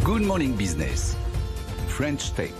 Good Morning Business, French Tech.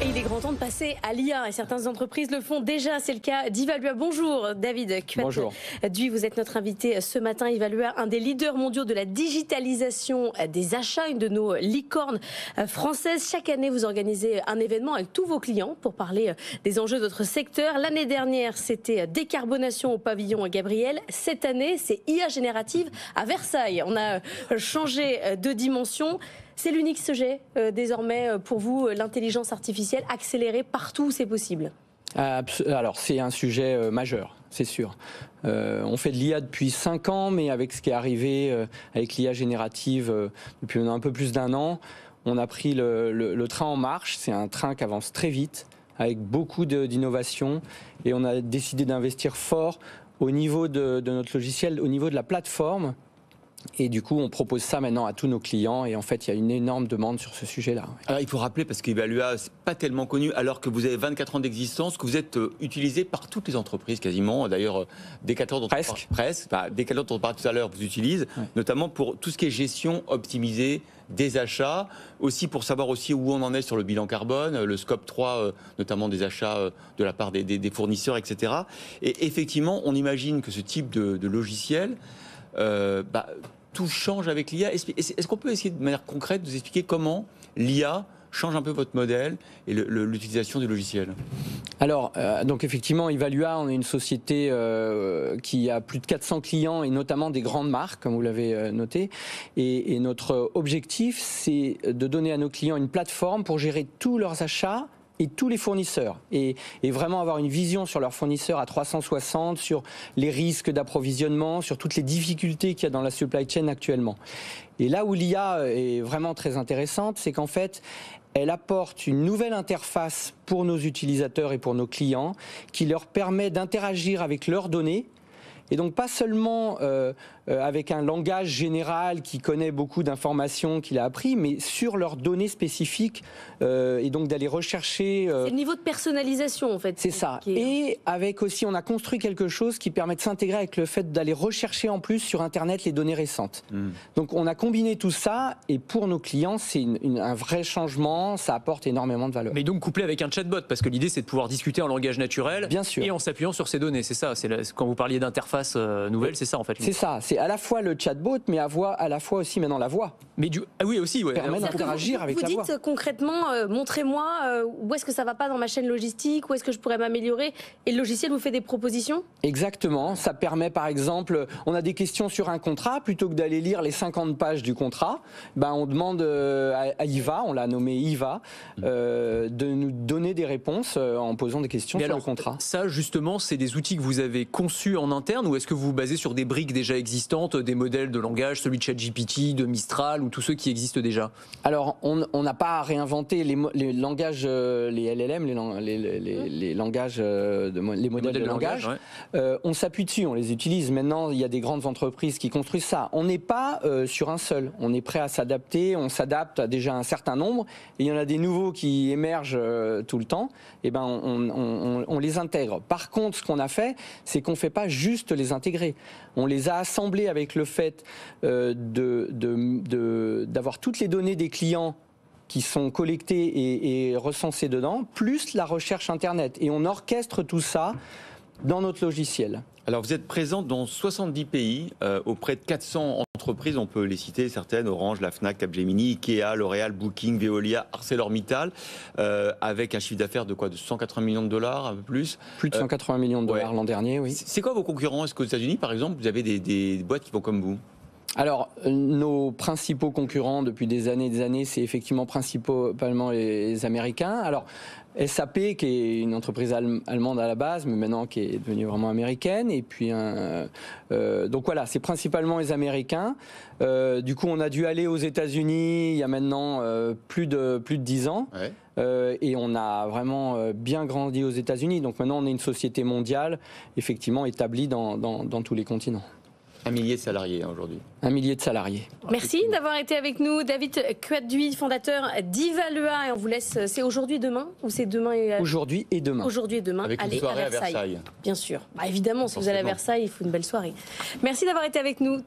Et il est grand temps de passer à l'IA et certaines entreprises le font déjà, c'est le cas d'Evalua. Bonjour David Bonjour. Cuat-Duy, vous êtes notre invité ce matin. Evalua, un des leaders mondiaux de la digitalisation des achats, une de nos licornes françaises. Chaque année, vous organisez un événement avec tous vos clients pour parler des enjeux de votre secteur. L'année dernière, c'était décarbonation au pavillon Gabriel. Cette année, c'est IA générative à Versailles. On a changé de dimension. C'est l'unique sujet désormais pour vous, l'intelligence artificielle accélérée partout où c'est possible. Alors c'est un sujet majeur, c'est sûr. On fait de l'IA depuis 5 ans, mais avec ce qui est arrivé avec l'IA générative depuis un peu plus d'1 an, on a pris le train en marche. C'est un train qui avance très vite, avec beaucoup d'innovation, et on a décidé d'investir fort au niveau de notre logiciel, au niveau de la plateforme. Et du coup, on propose ça maintenant à tous nos clients. Et en fait, il y a une énorme demande sur ce sujet-là. Alors, il faut rappeler, parce qu'Evalua, c'est pas tellement connu, alors que vous avez 24 ans d'existence, que vous êtes utilisé par toutes les entreprises quasiment. D'ailleurs, Decathlon, dont Decathlon, dont on parlait tout à l'heure, vous utilise, notamment pour tout ce qui est gestion optimisée des achats, aussi pour savoir aussi où on en est sur le bilan carbone, le scope 3, notamment des achats de la part des fournisseurs, etc. Et effectivement, on imagine que ce type de logiciel... tout change avec l'IA. Est-ce qu'on peut essayer de manière concrète de vous expliquer comment l'IA change un peu votre modèle et l'utilisation du logiciel? Alors, donc effectivement, Evalua, on est une société qui a plus de 400 clients et notamment des grandes marques, comme vous l'avez noté. Et notre objectif, c'est de donner à nos clients une plateforme pour gérer tous leurs achats et tous les fournisseurs, et vraiment avoir une vision sur leurs fournisseurs à 360, sur les risques d'approvisionnement, sur toutes les difficultés qu'il y a dans la supply chain actuellement. Et là où l'IA est vraiment très intéressante, c'est qu'en fait, elle apporte une nouvelle interface pour nos utilisateurs et pour nos clients, qui leur permet d'interagir avec leurs données. Et donc pas seulement avec un langage général qui connaît beaucoup d'informations qu'il a appris, mais sur leurs données spécifiques, et donc d'aller rechercher... C'est le niveau de personnalisation en fait. C'est ça. Et avec aussi, on a construit quelque chose qui permet de s'intégrer avec le fait d'aller rechercher en plus sur Internet les données récentes. Donc on a combiné tout ça, et pour nos clients, c'est un vrai changement, ça apporte énormément de valeur. Mais donc couplé avec un chatbot, parce que l'idée c'est de pouvoir discuter en langage naturel. Bien sûr. Et en s'appuyant sur ces données, c'est ça. Quand vous parliez d'interface nouvelle, c'est ça en fait. C'est ça, c'est à la fois le chatbot, mais à la fois aussi maintenant la voix. Mais oui aussi, ouais. Permet d'interagir avec la voix. Vous dites concrètement, montrez-moi où est-ce que ça va pas dans ma chaîne logistique, où est-ce que je pourrais m'améliorer, et le logiciel vous fait des propositions? Exactement, ça permet par exemple, on a des questions sur un contrat, plutôt que d'aller lire les 50 pages du contrat, on demande à IVA, on l'a nommé IVA, de nous donner des réponses en posant des questions sur le contrat. Ça justement, c'est des outils que vous avez conçus en interne, ou est-ce que vous vous basez sur des briques déjà existantes, des modèles de langage, celui de ChatGPT, de Mistral, ou tous ceux qui existent déjà? Alors, on n'a pas réinventé les langages, les LLM, les langages, les modèles de langage. Ouais. On s'appuie dessus, on les utilise. Maintenant, il y a des grandes entreprises qui construisent ça. On n'est pas sur un seul. On est prêt à s'adapter. On s'adapte à déjà un certain nombre. Et il y en a des nouveaux qui émergent tout le temps. Et on les intègre. Par contre, ce qu'on a fait, c'est qu'on ne fait pas juste les intégrer. On les a assemblés avec le fait d'avoir toutes les données des clients qui sont collectées et recensées dedans, plus la recherche Internet. Et on orchestre tout ça dans notre logiciel. Alors vous êtes présent dans 70 pays, auprès de 400 entreprises, on peut les citer certaines, Orange, la Fnac, Capgemini, Ikea, L'Oréal, Booking, Veolia, ArcelorMittal, avec un chiffre d'affaires de quoi, de 180 millions de dollars, un peu plus. Plus de 180 millions de dollars l'an dernier, oui. C'est quoi vos concurrents? Est-ce qu'aux États-Unis, par exemple, vous avez des boîtes qui vont comme vous? Alors, nos principaux concurrents depuis des années, c'est effectivement principalement les Américains. Alors, SAP, qui est une entreprise allemande à la base, mais maintenant qui est devenue vraiment américaine. Et puis, donc voilà, c'est principalement les Américains. Du coup, on a dû aller aux États-Unis il y a maintenant plus de 10 ans. Ouais. Et on a vraiment bien grandi aux États-Unis. Donc maintenant, on est une société mondiale, effectivement établie dans tous les continents. 1 millier de salariés aujourd'hui. 1 millier de salariés. Merci d'avoir été avec nous. David Cuat-Duy, fondateur d'Evalua. Et on vous laisse, c'est aujourd'hui et demain, ou c'est demain et... Aujourd'hui et demain. Aujourd'hui et demain, avec allez une soirée à Versailles. À Versailles. Bien sûr. Évidemment, si vous allez à Versailles, il faut une belle soirée. Merci d'avoir été avec nous.